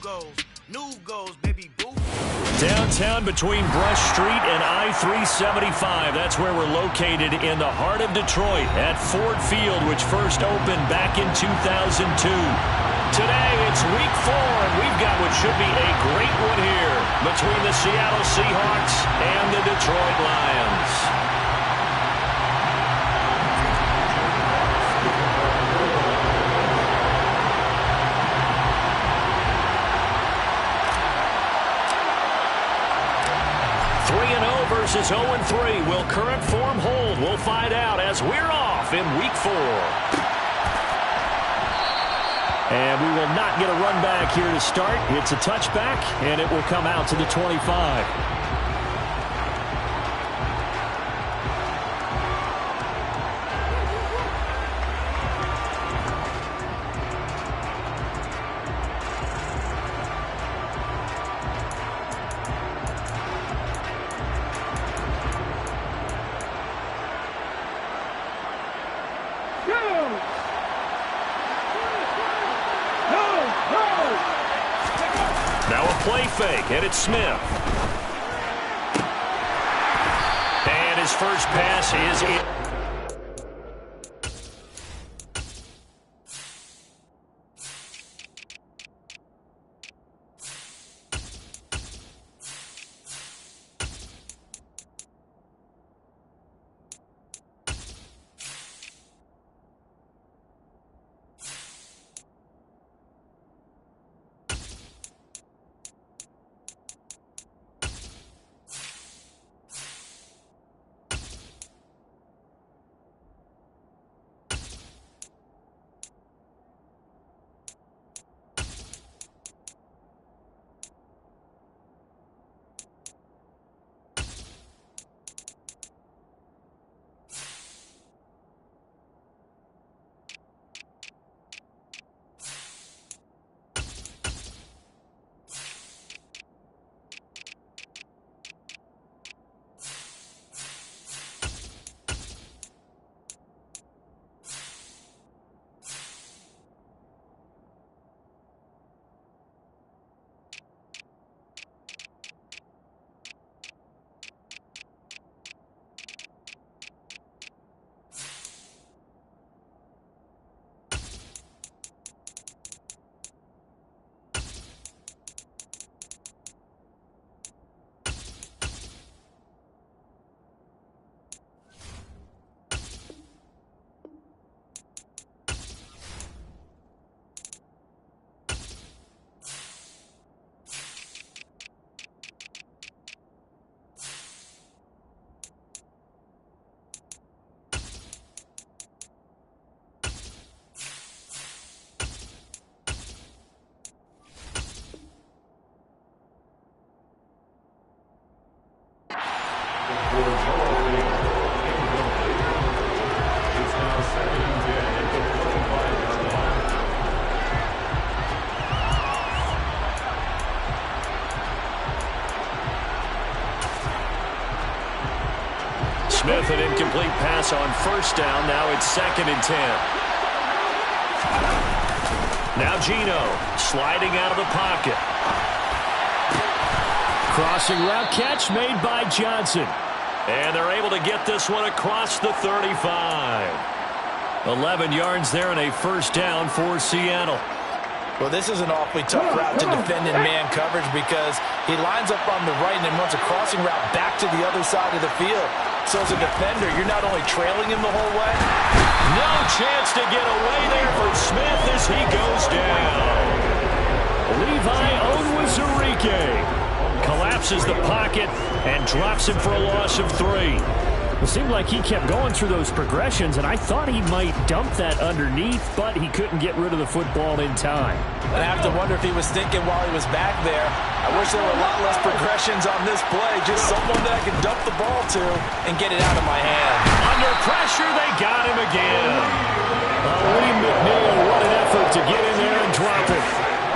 New goals, baby boo. Downtown between Brush Street and I-375. That's where we're located in the heart of Detroit at Ford Field, which first opened back in 2002. Today, it's week 4, and we've got what should be a great one here between the Seattle Seahawks and the Detroit Lions. Versus 0-3. Will current form hold? We'll find out as we're off in week 4. And we will not get a run back here to start. It's a touchback, and it will come out to the 25. Now a play fake, and it's Smith. And his first pass is in. Smith, an incomplete pass on first down. Now it's 2nd and 10. Now Geno sliding out of the pocket. Crossing route catch made by Johnson. And they're able to get this one across the 35. 11 yards there and a first down for Seattle. Well, this is an awfully tough route to defend in man coverage because he lines up on the right and then runs a crossing route back to the other side of the field. So as a defender, you're not only trailing him the whole way. No chance to get away there for Smith as he goes down. Levi Onwuzurike collapses the pocket and drops him for a loss of 3. It seemed like he kept going through those progressions, and I thought he might dump that underneath, but he couldn't get rid of the football in time. I have to wonder if he was thinking while he was back there, I wish there were a lot less progressions on this play, just someone that I could dump the ball to and get it out of my hand. Under pressure, they got him again. Lee McNeil, what an effort to get in there and drop it.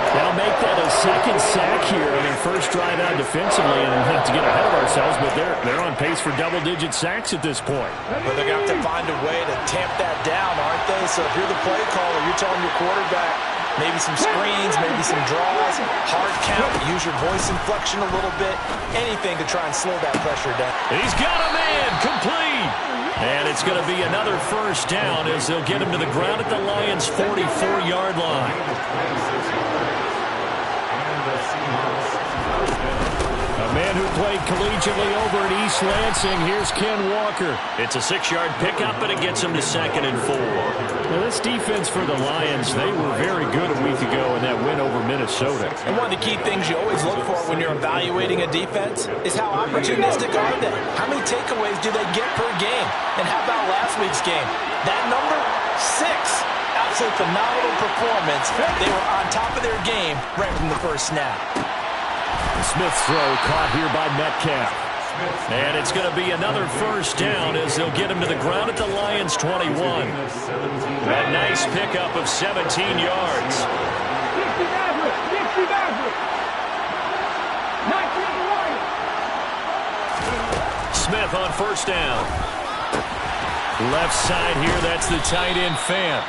They'll make that a second sack here on their first drive out defensively, and not to get ahead of ourselves, but they're on pace for double-digit sacks at this point. But they're going to have to find a way to tamp that down, aren't they? So if you're the play caller, you're telling your quarterback, Maybe some screens, maybe some draws, hard count, use your voice inflection a little bit, anything to try and slow that pressure down. He's got a man, complete. And it's going to be another first down as they'll get him to the ground at the Lions' 44-yard line. A man who played collegiately over at East Lansing. Here's Ken Walker. It's a 6-yard pickup, and it gets him to 2nd and 4. Now, this defense for the Lions, they were very good a week ago in that win over Minnesota. And one of the key things you always look for when you're evaluating a defense is how opportunistic are they? How many takeaways do they get per game? And how about last week's game? That number, 6. Absolute phenomenal performance. They were on top of their game right from the first snap. Smith's throw caught here by Metcalf. And it's going to be another first down as they'll get him to the ground at the Lions' 21. A nice pickup of 17 yards. Smith on first down. Left side here, that's the tight end Fant.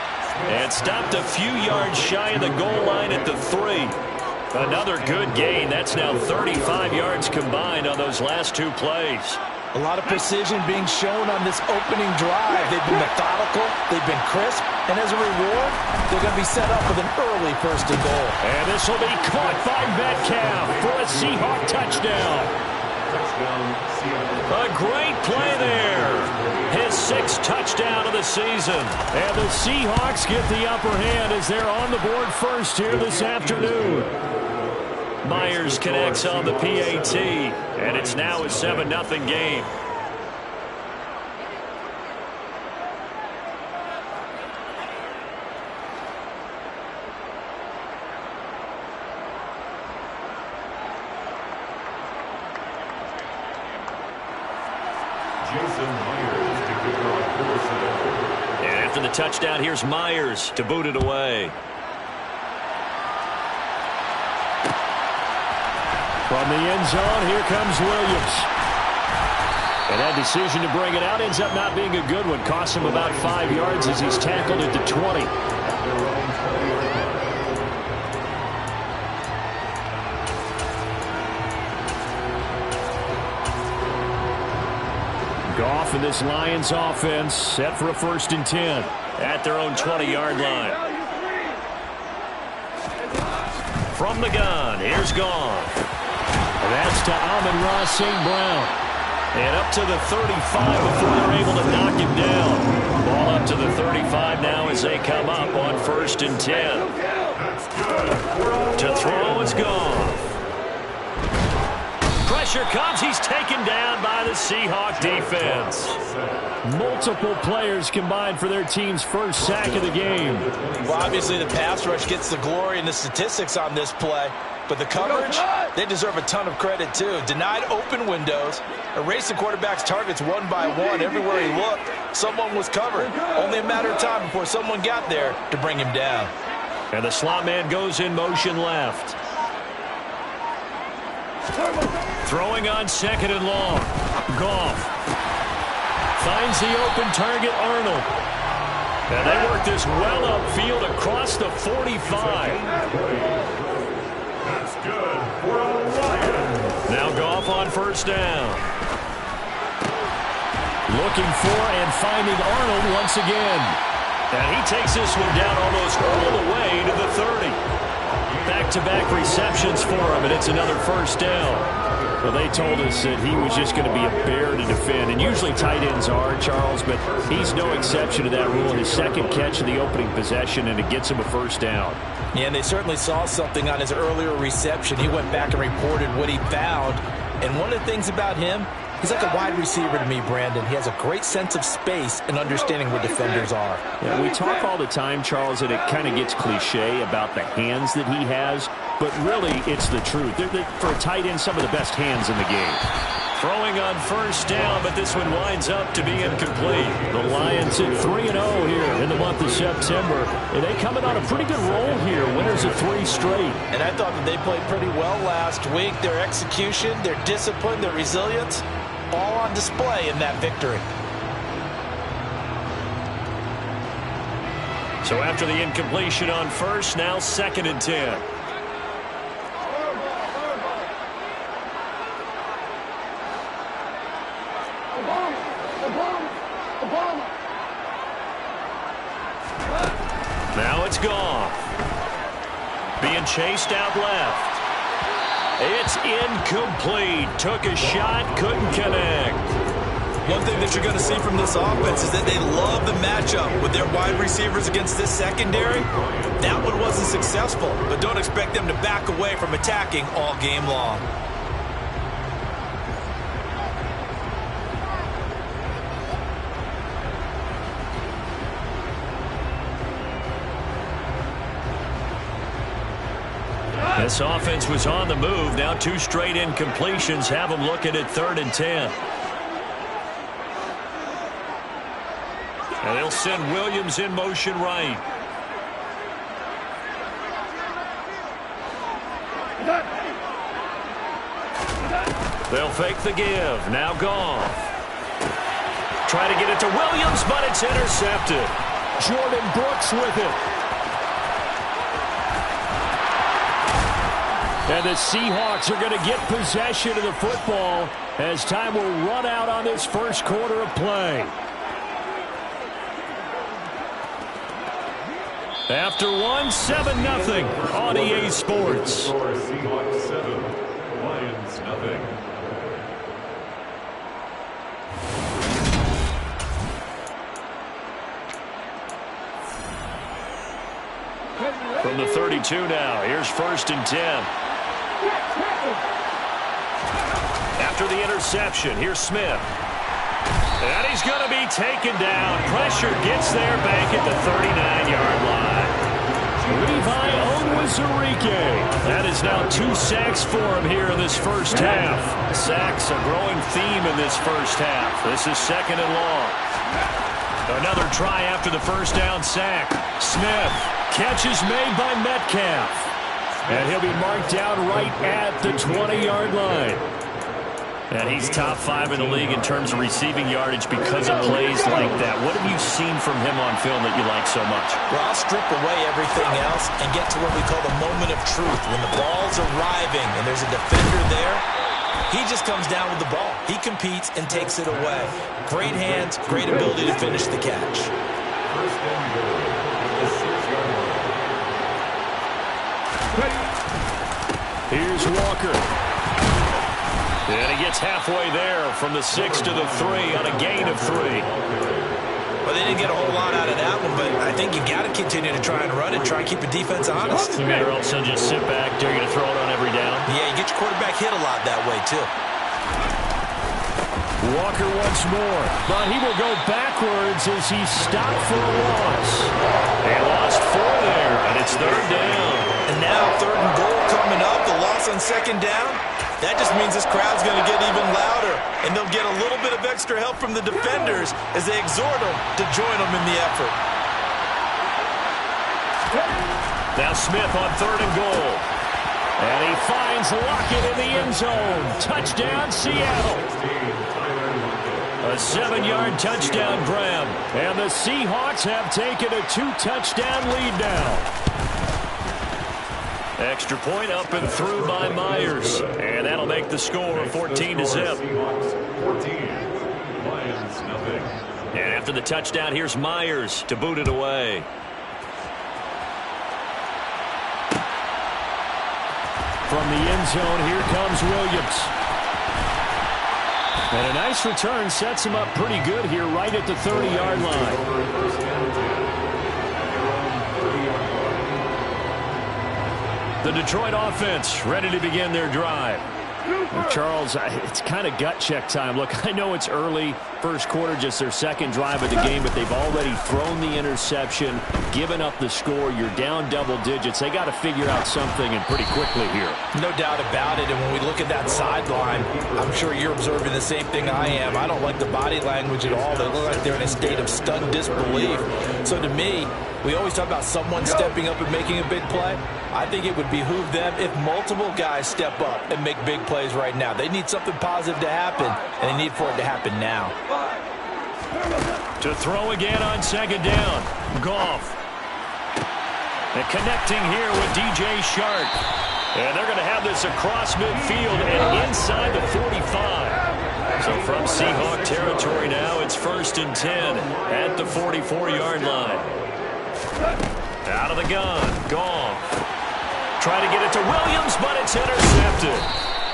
And stopped a few yards shy of the goal line at the 3. Another good gain. That's now 35 yards combined on those last 2 plays. A lot of precision being shown on this opening drive. They've been methodical, they've been crisp, and as a reward, they're going to be set up with an early 1st and goal. And this will be caught by Metcalf for a Seahawk touchdown. A great play there. His 6th touchdown of the season. And the Seahawks get the upper hand as they're on the board first here this afternoon. Myers connects on the PAT, and it's now a 7-0 game. And after the touchdown, here's Myers to boot it away. From the end zone, here comes Williams. And that decision to bring it out ends up not being a good one. Costs him about 5 yards as he's tackled at the 20. Goff and this Lions offense set for a 1st and 10 at their own 20-yard line. From the gun, here's Goff. That's to Amon-Ra St. Brown. And up to the 35 before they're able to knock him down. Ball up to the 35 now as they come up on 1st and 10. To throw is Goff. Pressure comes. He's taken down by the Seahawk defense. Multiple players combined for their team's 1st sack of the game. Well, obviously the pass rush gets the glory and the statistics on this play. But the coverage, they deserve a ton of credit, too. Denied open windows, erased the quarterback's targets one by one. Everywhere he looked, someone was covered. Only a matter of time before someone got there to bring him down. And the slot man goes in motion left. Throwing on 2nd and long. Goff finds the open target, Arnold. And they work this well upfield across the 45. Now Goff on 1st down. Looking for and finding Arnold once again. And he takes this one down almost all the way to the 30. Back-to-back receptions for him, and it's another 1st down. Well, they told us that he was just going to be a bear to defend, and usually tight ends are, Charles, but he's no exception to that rule. His 2nd catch of the opening possession, and it gets him a 1st down. Yeah, and they certainly saw something on his earlier reception. He went back and reported what he found, and one of the things about him, he's like a wide receiver to me, Brandon. He has a great sense of space and understanding where defenders are. Yeah, we talk all the time, Charles, and it kind of gets cliche about the hands that he has, but really it's the truth. They're, for a tight end, some of the best hands in the game. Throwing on 1st down, but this one winds up to be incomplete. The Lions at 3-0 here in the month of September. And they coming on a pretty good roll here. Winners of 3 straight. And I thought that they played pretty well last week. Their execution, their discipline, their resilience, all on display in that victory. So after the incompletion on first, now 2nd and 10. Now it's Goff. Being chased out left. It's incomplete. Took a shot, couldn't connect. One thing that you're going to see from this offense is that they love the matchup with their wide receivers against this secondary. That one wasn't successful, but don't expect them to back away from attacking all game long. This offense was on the move. Now 2 straight incompletions have them looking at 3rd and 10. And they'll send Williams in motion right. They'll fake the give. Now Goff. Try to get it to Williams, but it's intercepted. Jordan Brooks with it. And the Seahawks are going to get possession of the football as time will run out on this first quarter of play. After 7-0 on EA Sports. Seahawks 7, Lions 0. From the 32 now, here's 1st and 10. After the interception, here's Smith. And he's going to be taken down. Pressure gets there back at the 39-yard line. Levi Onwuzurike. That is now 2 sacks for him here in this first half. Sacks, a growing theme in this first half. This is 2nd and long. Another try after the first down sack. Smith. Catch is made by Metcalf. And he'll be marked down right at the 20-yard line. And he's top 5 in the league in terms of receiving yardage because of plays like that. What have you seen from him on film that you like so much? Well, I'll strip away everything else and get to what we call the moment of truth. When the ball's arriving and there's a defender there, he just comes down with the ball. He competes and takes it away. Great hands, great ability to finish the catch. Here's Walker. And he gets halfway there from the 6 to the 3 on a gain of 3. Well, they didn't get a whole lot out of that one, but I think you got to continue to try and run it, try and keep the defense honest. Or else they'll just sit back, dare you to throw it on every down. Yeah, you get your quarterback hit a lot that way, too. Walker once more, but he will go backwards as he stopped for a loss. They lost 4 there, and it's 3rd down. And now 3rd and goal coming up, the loss on 2nd down. That just means this crowd's going to get even louder, and they'll get a little bit of extra help from the defenders as they exhort them to join them in the effort. Now Smith on 3rd and goal. And he finds Lockett in the end zone. Touchdown, Seattle. A 7-yard touchdown grab. And the Seahawks have taken a 2-touchdown lead now. Extra point up and through by Myers. And that'll make the score 14-0. And after the touchdown, here's Myers to boot it away. From the end zone, here comes Williams. And a nice return sets him up pretty good here right at the 30-yard line. The Detroit offense ready to begin their drive. Charles, it's kind of gut check time. Look, I know it's early, first quarter, just their 2nd drive of the game, but they've already thrown the interception, given up the score. You're down double digits. They got to figure out something, and pretty quickly here. No doubt about it, and when we look at that sideline, I'm sure you're observing the same thing I am. I don't like the body language at all. They look like they're in a state of stunned disbelief. So to me, we always talk about someone stepping up and making a big play. I think it would behoove them if multiple guys step up and make big plays right now. They need something positive to happen, and they need for it to happen now. To throw again on 2nd down. Goff. And connecting here with DJ Shark. And they're going to have this across midfield and inside the 45. So from Seahawk territory now, it's 1st and 10 at the 44-yard line. Out of the gun, Goff. Try to get it to Williams, but it's intercepted.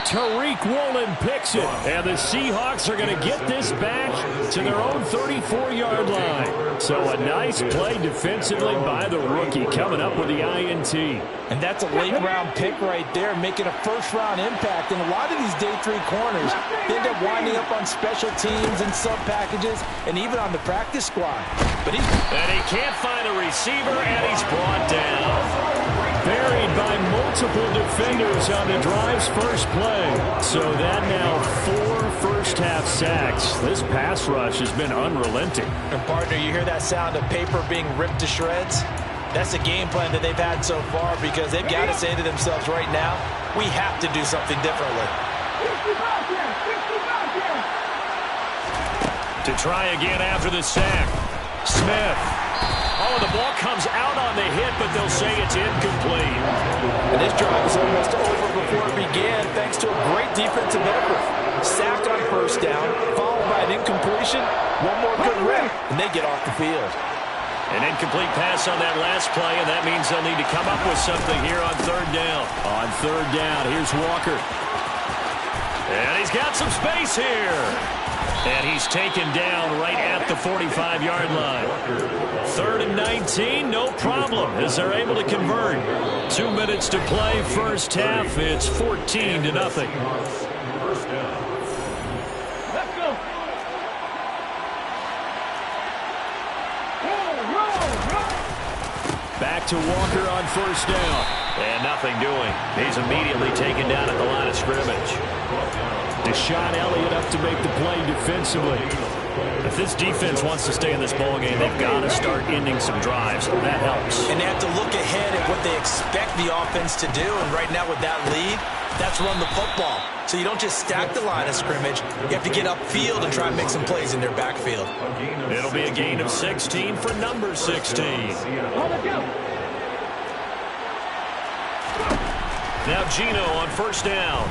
Tariq Woolen picks it, and the Seahawks are going to get this back to their own 34-yard line. So a nice play defensively by the rookie, coming up with the INT. And that's a late-round pick right there, making a first-round impact. And a lot of these day 3 corners end up winding up on special teams and sub-packages and even on the practice squad. And he can't find a receiver, and he's brought down. Buried by multiple defenders on the drive's first play. So that now 4 first-half sacks. This pass rush has been unrelenting. And partner, you hear that sound of paper being ripped to shreds? That's a game plan that they've had so far, because they've got to say to themselves right now, we have to do something differently. To try again after the sack. Smith. Oh, the ball comes out on the hit, but they'll say it's incomplete. And this drive was almost over before it began, thanks to a great defensive effort. Sacked on first down, followed by an incompletion. One more good rep, and they get off the field. An incomplete pass on that last play, and that means they'll need to come up with something here on 3rd down. On 3rd down, here's Walker. And he's got some space here. And he's taken down right at the 45-yard line. 3rd and 19, no problem, as they're able to convert. 2 minutes to play, first half. It's 14-0. Back to Walker on 1st down. And nothing doing. He's immediately taken down at the line of scrimmage. Deshaun Elliott up to make the play defensively. If this defense wants to stay in this ballgame, they've got to start ending some drives. That helps. And they have to look ahead at what they expect the offense to do. And right now with that lead, that's run the football. So you don't just stack the line of scrimmage. You have to get upfield and try and make some plays in their backfield. It'll be a gain of 16 for number 16. Now Gino on 1st down.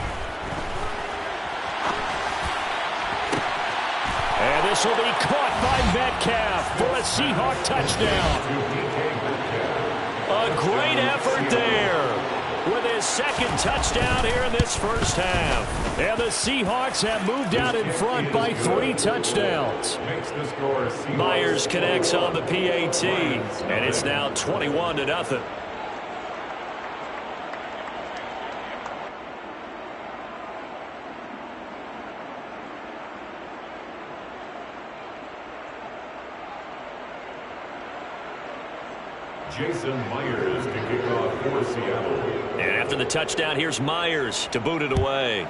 And this will be caught by Metcalf for a Seahawk touchdown. A great effort there with his 2nd touchdown here in this first half. And the Seahawks have moved out in front by 3 touchdowns. Myers connects on the PAT, and it's now 21-0. Jason Myers to kick off for Seattle. And after the touchdown, here's Myers to boot it away.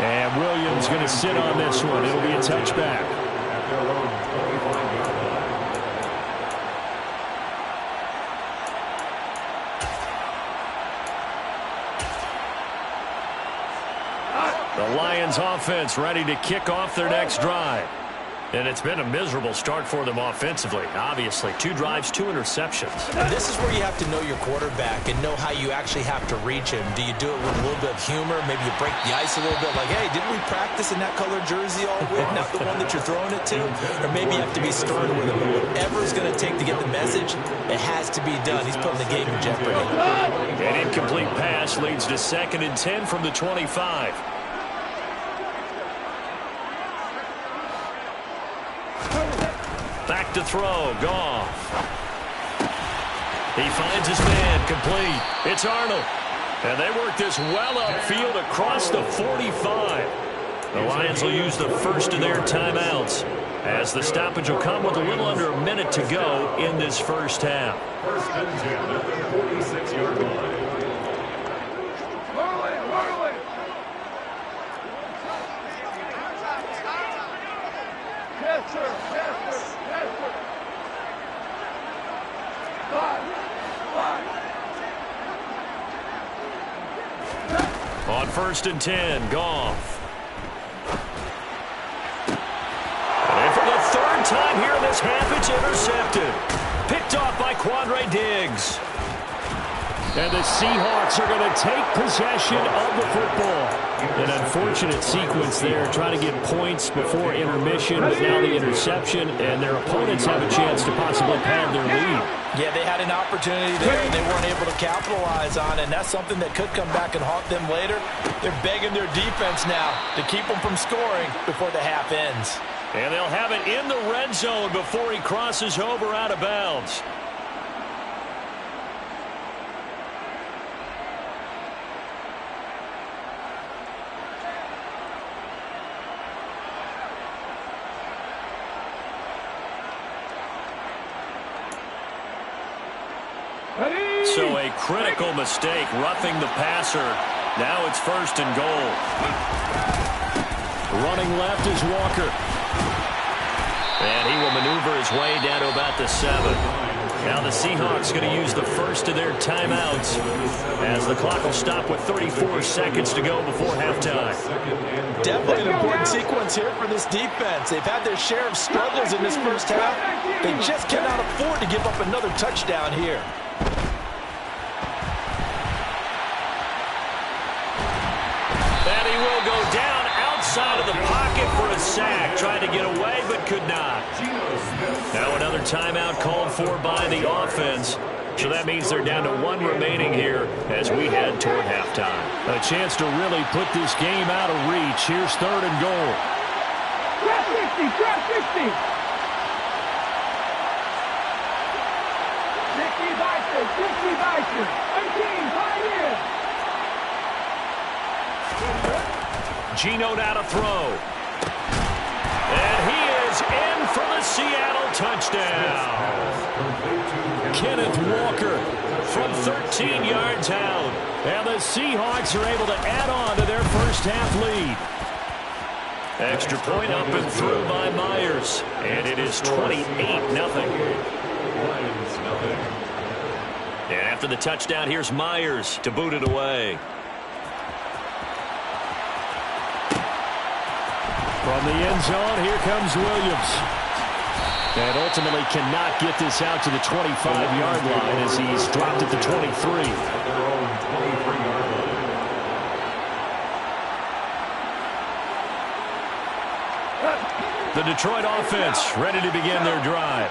And Williams going to sit on this one. It'll be a touchback. The Lions offense ready to kick off their next drive. And it's been a miserable start for them offensively. Obviously, 2 drives, 2 interceptions. And this is where you have to know your quarterback and know how you actually have to reach him. Do you do it with a little bit of humor? Maybe you break the ice a little bit, like, hey, didn't we practice in that colored jersey all week? Not the one that you're throwing it to? Or maybe you have to be stern with him. But whatever it's going to take to get the message, it has to be done. He's putting the game in jeopardy. An incomplete pass leads to 2nd and 10 from the 25. Back to throw, Goff. He finds his man, complete. It's Arnold. And they work this well upfield across the 45. The Lions will use the first of their timeouts, as the stoppage will come with a little under a minute to go in this first half. 1st and 10 at the 46-yard line. On 1st and 10, Goff. And for the 30. time here in this half. It's intercepted. Picked off by Quandre Diggs. And the Seahawks are going to take possession of the football. An unfortunate sequence there, trying to get points before intermission, but now the interception, and their opponents have a chance to possibly pad their lead. Yeah, they had an opportunity there, and they weren't able to capitalize on it, and that's something that could come back and haunt them later. They're begging their defense now to keep them from scoring before the half ends. And they'll have it in the red zone before he crosses over out of bounds. So a critical mistake, roughing the passer. Now it's 1st and goal. Running left is Walker. And he will maneuver his way down to about the 7. Now the Seahawks going to use the first of their timeouts as the clock will stop with 34 seconds to go before halftime. Definitely an important sequence here for this defense. They've had their share of struggles in this first half. They just cannot afford to give up another touchdown here. And he will go down outside of the pocket for a sack. Tried to get away, but could not. Now another timeout called for by the offense. So that means they're down to 1 remaining here as we head toward halftime. A chance to really put this game out of reach. Here's 3rd and goal. Drop 60, drop 60. 60 Bison, 60 Bison. 18, 5 in. Geno now to throw. And he is in for the Seattle touchdown. Kenneth Walker from 13 yards out. And the Seahawks are able to add on to their first half lead. Extra point up and through by Myers. And it is 28-0. And after the touchdown, here's Myers to boot it away. From the end zone, here comes Williams. And ultimately cannot get this out to the 25-yard line as he's dropped at the 23. The Detroit offense ready to begin their drive.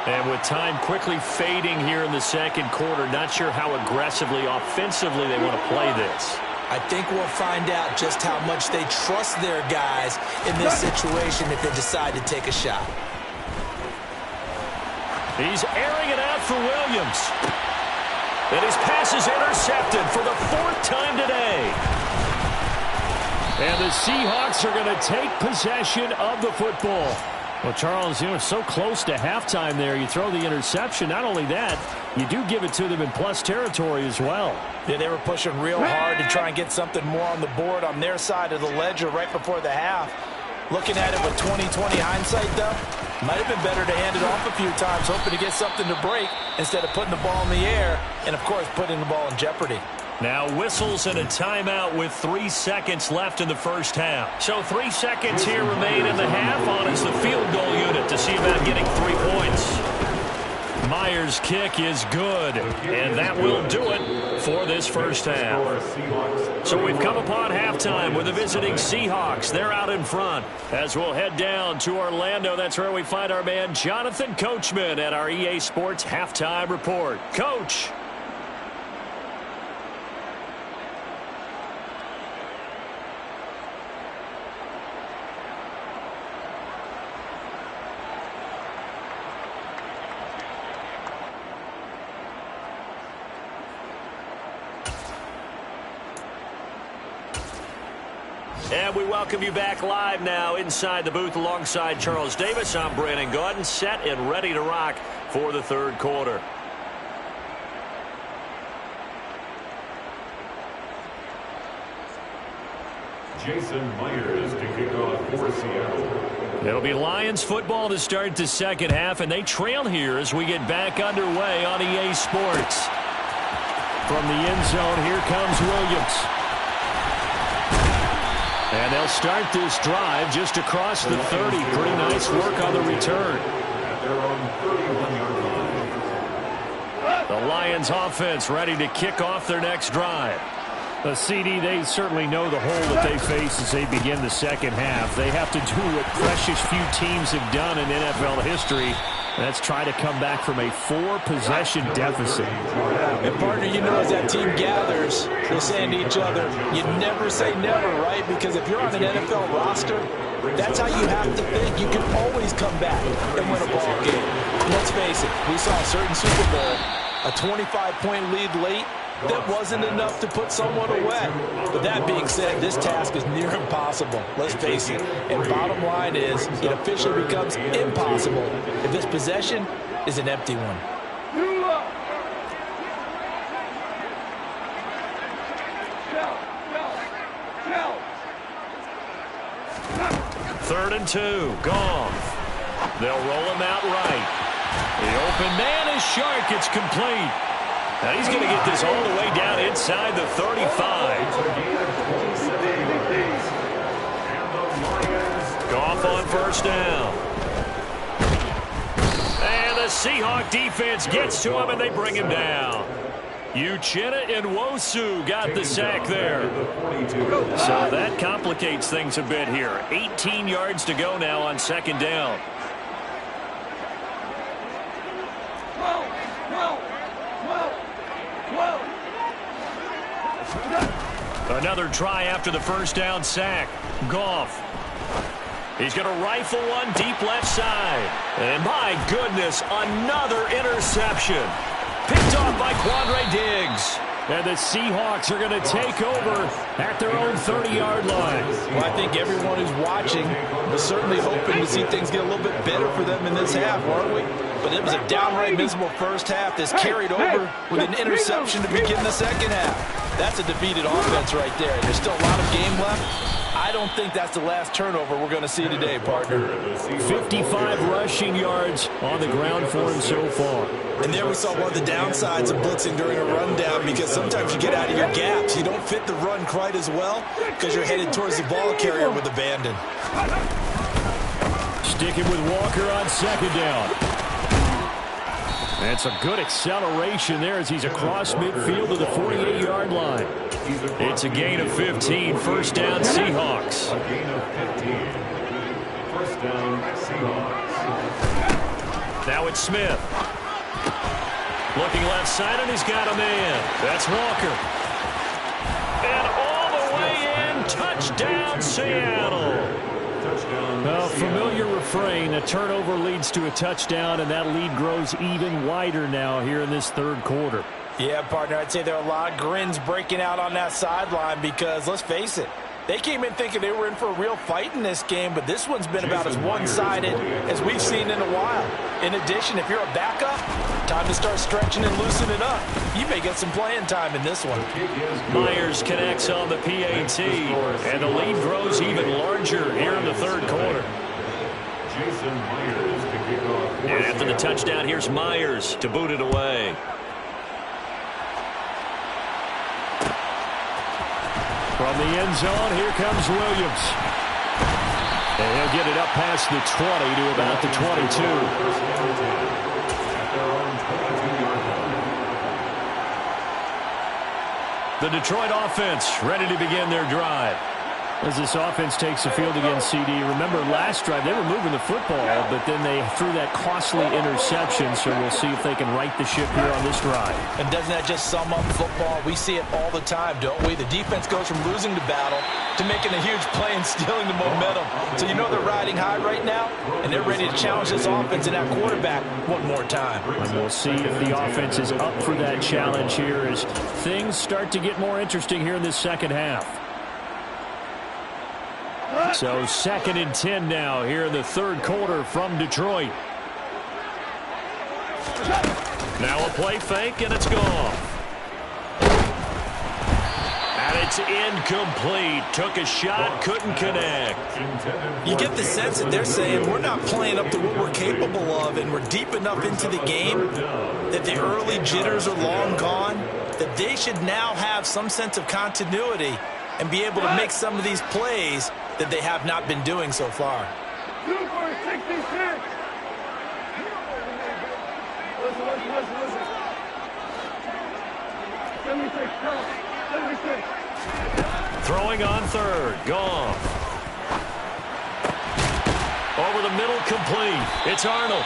And with time quickly fading here in the second quarter, not sure how aggressively, offensively they want to play this. I think we'll find out just how much they trust their guys in this situation if they decide to take a shot. He's airing it out for Williams. And his pass is intercepted for the 4th time today. And the Seahawks are going to take possession of the football. Well, Charles, so close to halftime there. You throw the interception. Not only that, you do give it to them in plus territory as well. Yeah, they were pushing real hard to try and get something more on the board on their side of the ledger right before the half. Looking at it with 20/20 hindsight, though, might have been better to hand it off a few times, hoping to get something to break instead of putting the ball in the air and, of course, putting the ball in jeopardy. Now whistles and a timeout with 3 seconds left in the first half. So 3 seconds here remain in the half. On is the field goal unit to see about getting 3 points. Myers' kick is good, and that will do it for this first half. So we've come upon halftime with the visiting Seahawks. They're out in front. As we'll head down to Orlando, that's where we find our man Jonathan Coachman at our EA Sports Halftime Report. Coach. And we welcome you back live now inside the booth alongside Charles Davis. I'm Brandon Gaudin, set and ready to rock for the third quarter. Jason Myers to kick off for Seattle. It'll be Lions football to start the second half, and they trail here as we get back underway on EA Sports. From the end zone, here comes Williams. And they'll start this drive just across the 30. Pretty nice work on the return. The Lions offense ready to kick off their next drive. The CD, they certainly know the hole that they face as they begin the second half. They have to do what precious few teams have done in NFL history. That's try to come back from a 4-possession deficit. And partner, you know, as that team gathers, they're saying to each other, you never say never, right? Because if you're on an NFL roster, that's how you have to think. You can always come back and win a ball game. Let's face it, we saw a certain Super Bowl, a 25-point lead late. That wasn't enough to put someone away. But that being said, this task is near impossible. Let's face it. And bottom line is, it officially becomes impossible if this possession is an empty one. Third and 2. Goff. They'll roll him out right. The open man is Shark. It's complete. Now he's going to get this all the way down inside the 35. Goff on first down. And the Seahawks defense gets to him, and they bring him down. Uchenna and Nwosu got the sack there. So that complicates things a bit here. 18 yards to go now on second down. Another try after the first down sack. Goff. He's going to rifle one deep left side. And my goodness, another interception. Picked off by Quandre Diggs. And the Seahawks are going to take over at their own 30-yard line. Well, I think everyone who's watching was certainly hoping to see things get a little bit better for them in this half, weren't we? But it was a downright miserable first half that's carried over with an interception to begin the second half. That's a defeated offense right there. There's still a lot of game left. I don't think that's the last turnover we're going to see today, partner. 55 rushing yards on the ground for him so far. And there we saw one of the downsides of blitzing during a rundown, because sometimes you get out of your gaps. You don't fit the run quite as well because you're headed towards the ball carrier with abandon. Sticking with Walker on second down. That's a good acceleration there as he's across midfield to the 48-yard line. It's a gain of 15. First down, Seahawks. A gain of 15. First down, Seahawks. Now it's Smith. Looking left side, and he's got a man. That's Walker. And all the way in, touchdown, Seattle. A familiar refrain. A turnover leads to a touchdown, and that lead grows even wider now here in this third quarter. Yeah, partner, I'd say there are a lot of grins breaking out on that sideline because, let's face it, they came in thinking they were in for a real fight in this game, but this one's been about as one-sided as we've seen in a while. In addition, if you're a backup, time to start stretching and loosening up. You may get some playing time in this one. Myers connects on the PAT, and the lead grows even larger here in the third quarter. And after the touchdown, here's Myers to boot it away. From the end zone, here comes Williams. And he'll get it up past the 20 to about the 22. The Detroit offense ready to begin their drive. As this offense takes the field against CD, remember last drive they were moving the football, but then they threw that costly interception, so we'll see if they can right the ship here on this drive. And doesn't that just sum up football? We see it all the time, don't we? The defense goes from losing the battle to making a huge play and stealing the momentum. So you know they're riding high right now, and they're ready to challenge this offense and that quarterback one more time. And we'll see if the offense is up for that challenge here as things start to get more interesting here in this second half. So 2nd and 10 now here in the third quarter from Detroit. Now a play fake, and it's gone. And it's incomplete. Took a shot, couldn't connect. You get the sense that they're saying we're not playing up to what we're capable of, and we're deep enough into the game that the early jitters are long gone, that they should now have some sense of continuity and be able to make some of these plays that they have not been doing so far. Super 66. Listen. 76, go. 76. Throwing on third. Goff. Over the middle, complete. It's Arnold.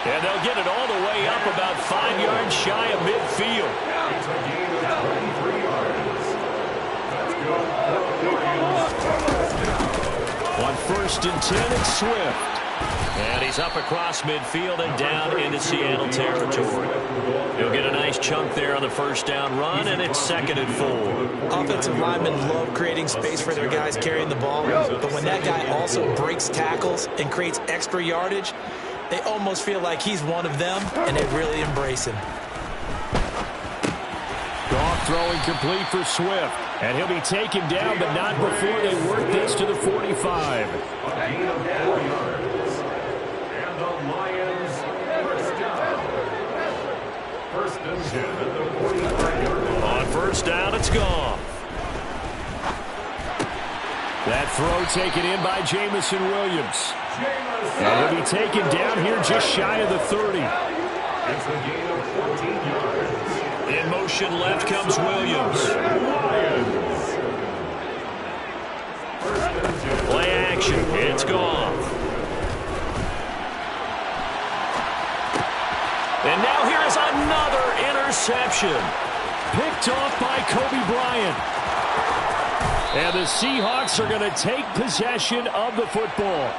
And they'll get it all the way up about 5 yards shy of midfield. It's a gain of 23 yards. Let's go. On 1st and 10, it's Swift. And he's up across midfield and down into Seattle territory. He'll get a nice chunk there on the first down run, and it's 2nd and 4. Offensive linemen love creating space for their guys carrying the ball, but when that guy also breaks tackles and creates extra yardage, they almost feel like he's one of them, and they really embrace him. Goff throwing complete for Swift. And he'll be taken down, but not before they work this to the 45. A gain of 4 yards. And the Lions first down. 1st and 10 at the 45-yard line. On 1st down, it's Goff. That throw taken in by Jamison Williams. And he'll be taken down here just shy of the 30. It's a gain of 14 yards. In motion left comes Williams. Play action. It's Goff. And now here is another interception. Picked off by Kobe Bryant. And the Seahawks are going to take possession of the football.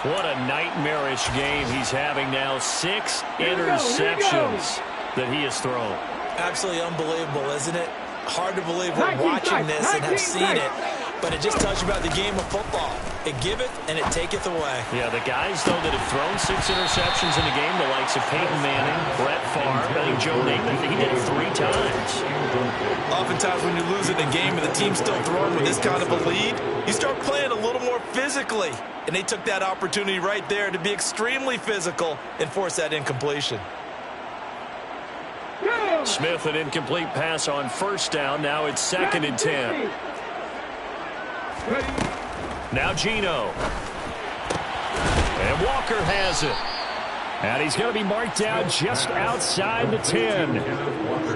What a nightmarish game he's having now. 6 interceptions that he has thrown. Absolutely unbelievable, isn't it? Hard to believe we're watching this and have seen it, but it just tells you about the game of football. It giveth and it taketh away. Yeah, the guys, though, that have thrown 6 interceptions in a game, the likes of Peyton Manning, Brett Favre, I think Joe Namath, he did it 3 times. Oftentimes when you lose in a game and the team's still throwing with this kind of a lead, you start playing a little more physically. And they took that opportunity right there to be extremely physical and force that incompletion. Smith, an incomplete pass on 1st down. Now it's 2nd and 10. Now Geno. And Walker has it. And he's going to be marked down just outside the 10.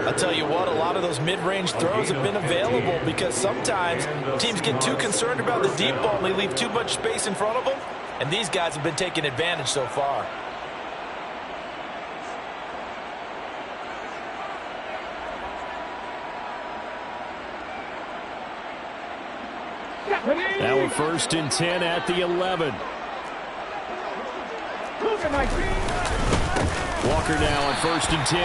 I'll tell you what, a lot of those mid-range throws have been available because sometimes teams get too concerned about the deep ball and they leave too much space in front of them. And these guys have been taking advantage so far. Now a 1st and 10 at the 11. Walker now on 1st and 10.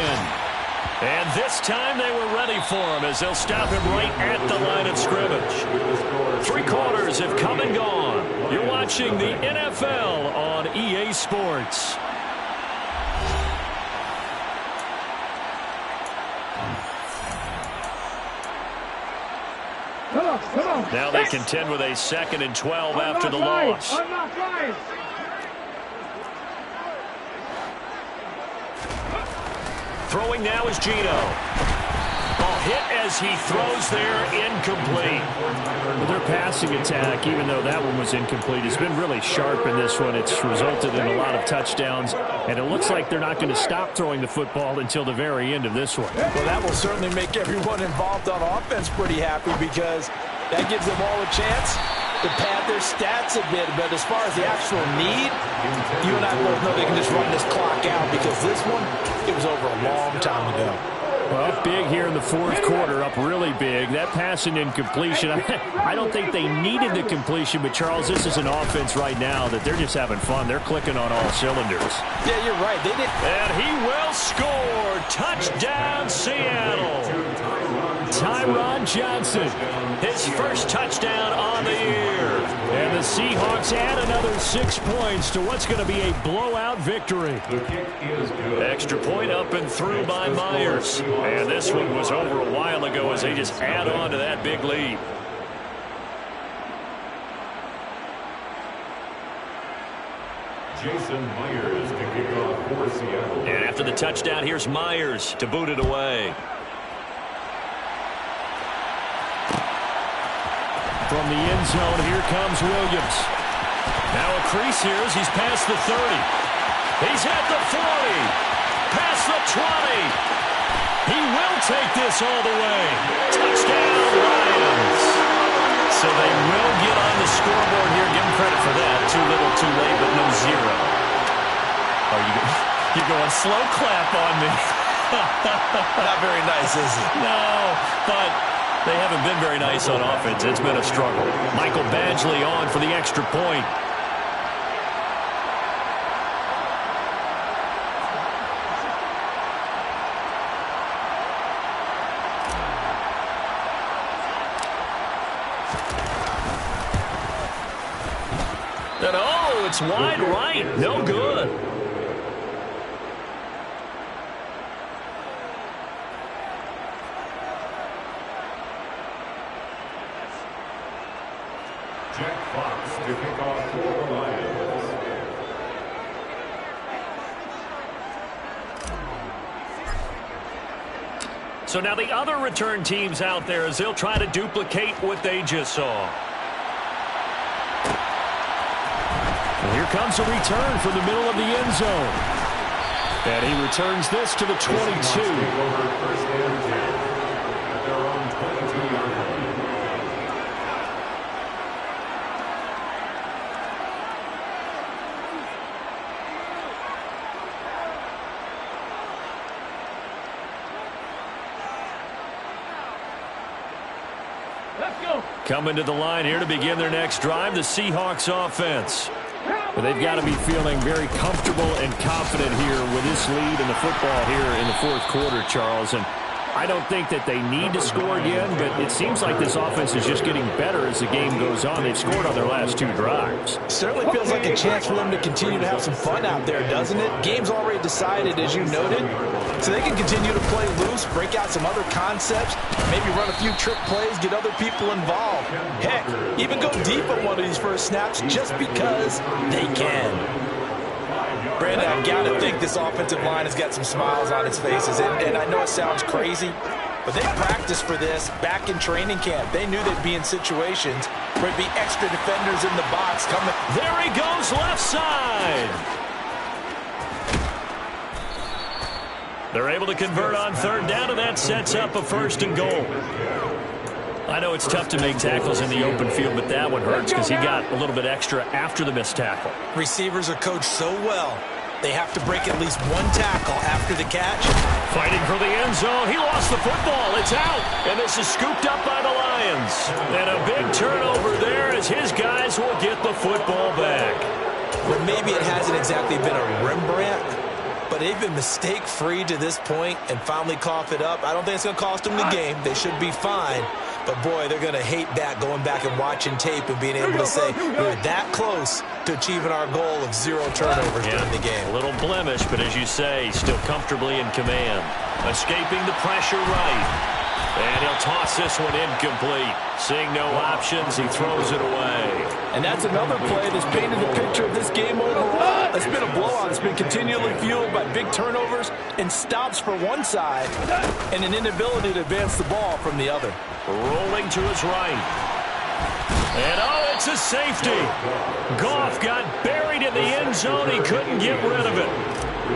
And this time they were ready for him as they'll stop him right at the line of scrimmage. 3 quarters have come and gone. You're watching the NFL on EA Sports. Now they contend with a 2nd and 12 after the loss. Throwing now is Geno. Ball hit as he throws there, incomplete. Well, their passing attack, even though that one was incomplete, has been really sharp in this one. It's resulted in a lot of touchdowns, and it looks like they're not going to stop throwing the football until the very end of this one. Well, that will certainly make everyone involved on offense pretty happy because that gives them all a chance to pad their stats a bit. But as far as the actual need, you and I both know they can just run this clock out because this one, it was over a long time ago. Well, up big here in the 4th quarter, up really big. That passing incompletion, I don't think they needed the completion, but Charles, this is an offense right now that they're just having fun. They're clicking on all cylinders. Yeah, you're right. They did. And he will score. Touchdown, Seattle. Tyron Johnson. His first touchdown on the year. And the Seahawks add another 6 points to what's going to be a blowout victory. The kick is good. Extra point up and through by Myers. And this one was over a while ago as they just add on to that big lead. Jason Myers to kick off for Seattle. And after the touchdown, here's Myers to boot it away. From the end zone, here comes Williams. Now a crease here as he's past the 30. He's at the 40. Past the 20. He will take this all the way. Touchdown, Lions. So they will get on the scoreboard here. Give them credit for that. Too little, too late, but no zero. Oh, you're going slow clap on me. Not very nice, is it? No, but they haven't been very nice on offense. It's been a struggle. Michael Badgley on for the extra point. And oh, it's wide right. No good. Jack Fox to kick off for the Lions. So now the other return teams out there as they'll try to duplicate what they just saw. And here comes a return from the middle of the end zone. And he returns this to the 22. First and 10 at their own 22-yard line. Let's go. Coming to the line here to begin their next drive, the Seahawks offense. But they've got to be feeling very comfortable and confident here with this lead in the football here in the fourth quarter, Charles. And I don't think that they need to score again, but it seems like this offense is just getting better as the game goes on. They've scored on their last two drives. Certainly feels like a chance for them to continue to have some fun out there, doesn't it? Game's already decided, as you noted, so they can continue to play loose, break out some other concepts, maybe run a few trick plays, get other people involved. Heck, even go deep on one of these first snaps just because they can. Brandon, I've got to think this offensive line has got some smiles on its faces, and I know it sounds crazy, but they practiced for this back in training camp. They knew they'd be in situations where there'd be extra defenders in the box coming. There he goes, left side. They're able to convert on third down, and that sets up a 1st and goal. I know it's tough to make tackles in the open field, but that one hurts because he got a little bit extra after the missed tackle. Receivers are coached so well, they have to break at least one tackle after the catch. Fighting for the end zone. He lost the football. It's out. And this is scooped up by the Lions. And a big turnover there as his guys will get the football back. Well, maybe it hasn't exactly been a Rembrandt, but they've been mistake-free to this point and finally cough it up. I don't think it's going to cost them the game. They should be fine. But, boy, they're going to hate that, going back and watching tape and being able to say we're that close to achieving our goal of 0 turnovers during the game. A little blemish, but as you say, still comfortably in command. Escaping the pressure right. And he'll toss this one incomplete. Seeing no options, he throws it away. And that's another play that's painted the picture of this game overall. It's been a blowout. It's been continually fueled by big turnovers and stops for one side and an inability to advance the ball from the other. Rolling to his right. And, oh, it's a safety. Goff got buried in the end zone. He couldn't get rid of it.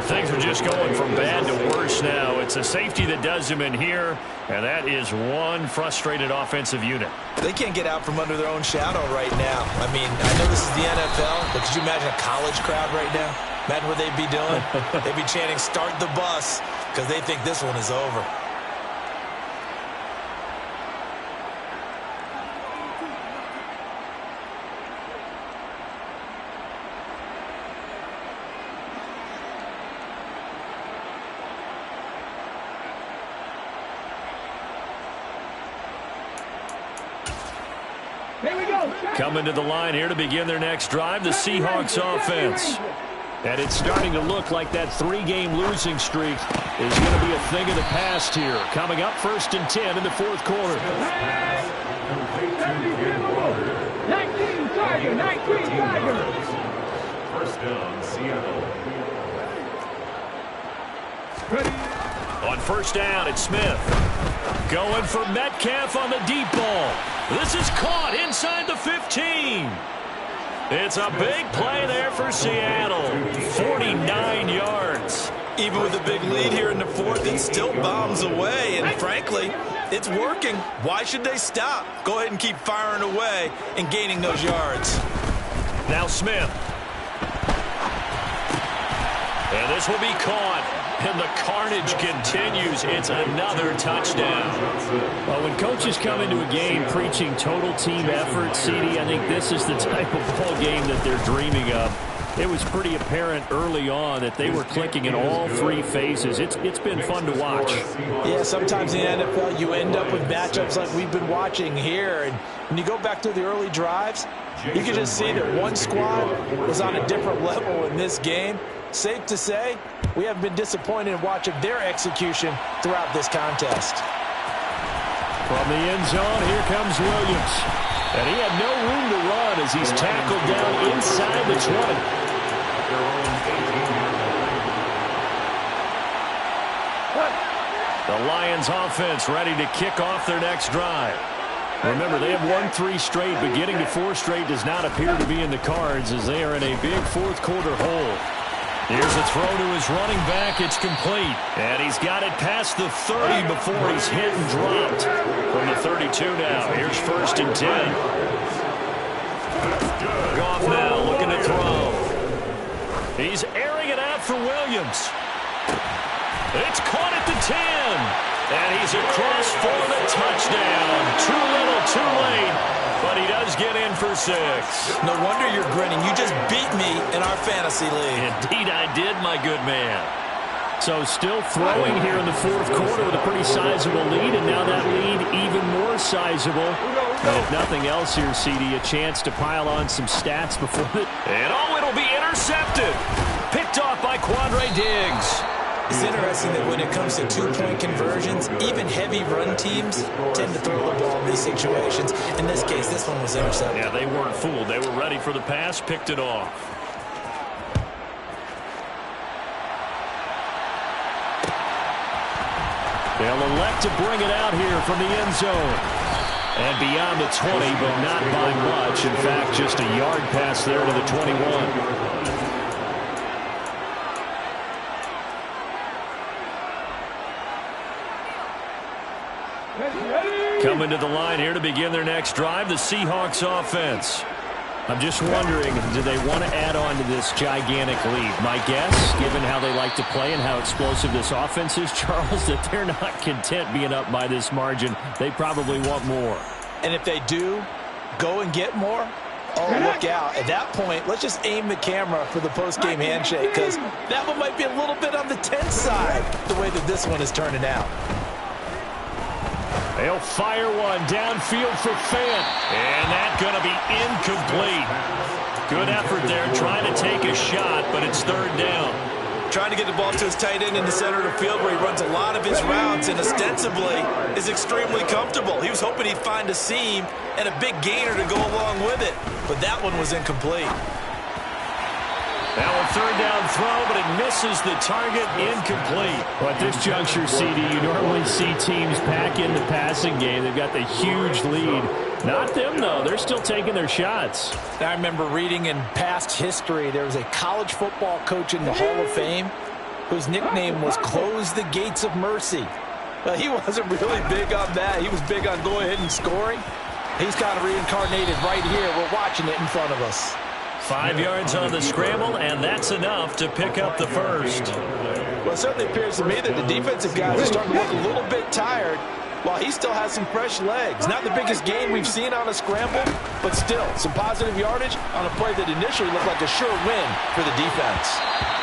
Things are just going from bad to worse now. It's a safety that does him in here, and that is one frustrated offensive unit. They can't get out from under their own shadow right now. I mean, I know this is the NFL, but could you imagine a college crowd right now? Imagine what they'd be doing. They'd be chanting, "Start the bus," because they think this one is over. Coming to the line here to begin their next drive, the Seahawks offense. And it's starting to look like that 3-game losing streak is going to be a thing of the past here. Coming up 1st and 10 in the fourth quarter. 19 Tigers. First down, Seattle. On 1st down, it's Smith. Going for Metcalf on the deep ball. This is caught inside the 15. It's a big play there for Seattle. 49 yards. Even with a big lead here in the fourth, it still bombs away. And frankly, it's working. Why should they stop? Go ahead and keep firing away and gaining those yards. Now Smith. And this will be caught. And the carnage continues. It's another touchdown. Well, when coaches come into a game preaching total team effort, CD, I think this is the type of ball game that they're dreaming of. It was pretty apparent early on that they were clicking in all three phases. It's been fun to watch. Yeah, sometimes in the NFL you end up with matchups like we've been watching here. And when you go back to the early drives, you can just see that one squad was on a different level in this game. Safe to say, we have been disappointed in watching their execution throughout this contest. From the end zone, here comes Williams. And he had no room to run as he's tackled down inside the 20. The Lions offense ready to kick off their next drive. Remember, they have won 3 straight, but getting to 4 straight does not appear to be in the cards as they are in a big fourth quarter hole. Here's a throw to his running back. It's complete. And he's got it past the 30 before he's hit and dropped. From the 32 now. Here's 1st and 10. Goff now looking to throw. He's airing it out for Williams. It's caught at the 10. And he's across for the touchdown. Too little, too late. But he does get in for 6. No wonder you're grinning. You just beat me in our fantasy league. Indeed I did, my good man. So still throwing here in the fourth quarter with a pretty sizable lead, and now that lead even more sizable. And if nothing else here, CD, a chance to pile on some stats before it. And it'll be intercepted. Picked off by Quandre Diggs. It's interesting that when it comes to two-point conversions, even heavy run teams tend to throw the ball in these situations. In this case, this one was intercepted. Yeah, they weren't fooled. They were ready for the pass, picked it off. They'll elect to bring it out here from the end zone. And beyond the 20, but not by much. In fact, just a yard pass there to the 21. Coming to the line here to begin their next drive, the Seahawks offense. I'm just wondering, do they want to add on to this gigantic lead? My guess, given how they like to play and how explosive this offense is, Charles, that they're not content being up by this margin. They probably want more. And if they do go and get more, oh, look out. At that point, let's just aim the camera for the post-game handshake, because that one might be a little bit on the tense side, the way that this one is turning out. They'll fire one downfield for Fant. And that's going to be incomplete. Good effort there trying to take a shot, but it's 3rd down. Trying to get the ball to his tight end in the center of the field where he runs a lot of his routes and ostensibly is extremely comfortable. He was hoping he'd find a seam and a big gainer to go along with it, but that one was incomplete. Now a 3rd down throw, but it misses the target, incomplete. Well, at this juncture, CD, you normally see teams pack in the passing game. They've got the huge lead. Not them, though. They're still taking their shots. I remember reading in past history, there was a college football coach in the Hall of Fame whose nickname was Close the Gates of Mercy. Well, he wasn't really big on that. He was big on going ahead and scoring. He's kind of reincarnated right here. We're watching it in front of us. 5 yards on the scramble, and that's enough to pick up the first. Well, it certainly appears to me that the defensive guys are starting to look a little bit tired while he still has some fresh legs. Not the biggest gain we've seen on a scramble, but still some positive yardage on a play that initially looked like a sure win for the defense.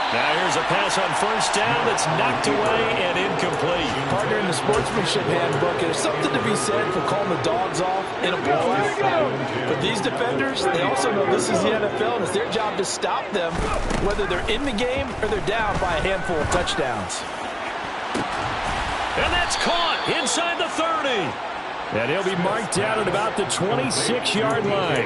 Now here's a pass on 1st down that's knocked away and incomplete. Partner, in the sportsmanship handbook, there's something to be said for calling the dogs off in a blowout. But these defenders, they also know this is the NFL, and it's their job to stop them, whether they're in the game or they're down by a handful of touchdowns. And that's caught inside the 30. And he'll be marked down at about the 26-yard line.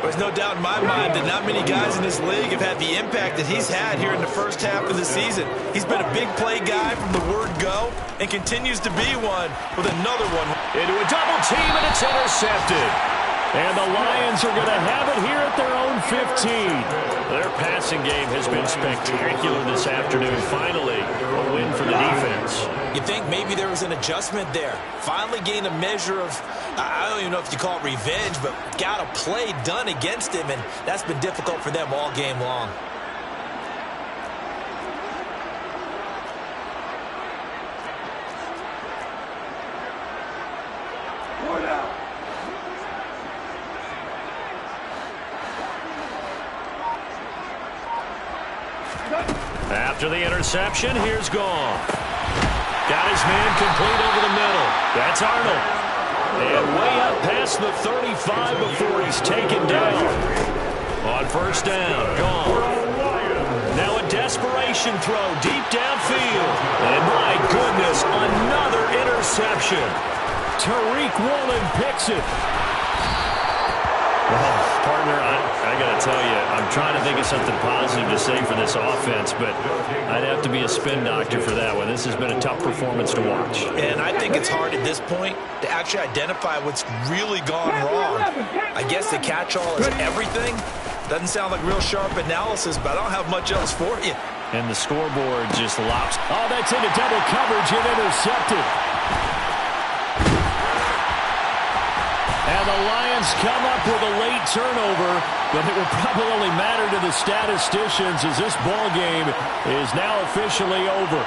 There's no doubt in my mind that not many guys in this league have had the impact that he's had here in the first half of the season. He's been a big play guy from the word go and continues to be one with another one. Into a double team, and it's intercepted. And the Lions are going to have it here at their own 15. Their passing game has been spectacular this afternoon. Finally, a win for the defense. You think maybe there was an adjustment there. Finally gained a measure of, I don't even know if you call it revenge, but got a play done against him, and that's been difficult for them all game long. After the interception, here's Gone. Got his man complete over the middle. That's Arnold. And way up past the 35 before he's taken down. On first down, Gone. Now a desperation throw deep downfield. And my goodness, another interception. Tariq Woolen picks it. Well, partner, I got to tell you, I'm trying to think of something positive to say for this offense, but I'd have to be a spin doctor for that one. This has been a tough performance to watch. And I think it's hard at this point to actually identify what's really gone wrong. I guess the catch-all is everything. Doesn't sound like real sharp analysis, but I don't have much else for you. And the scoreboard just lops. Oh, that's into double coverage and intercepted. And the Lions come up with a late turnover, but it will probably only matter to the statisticians as this ball game is now officially over.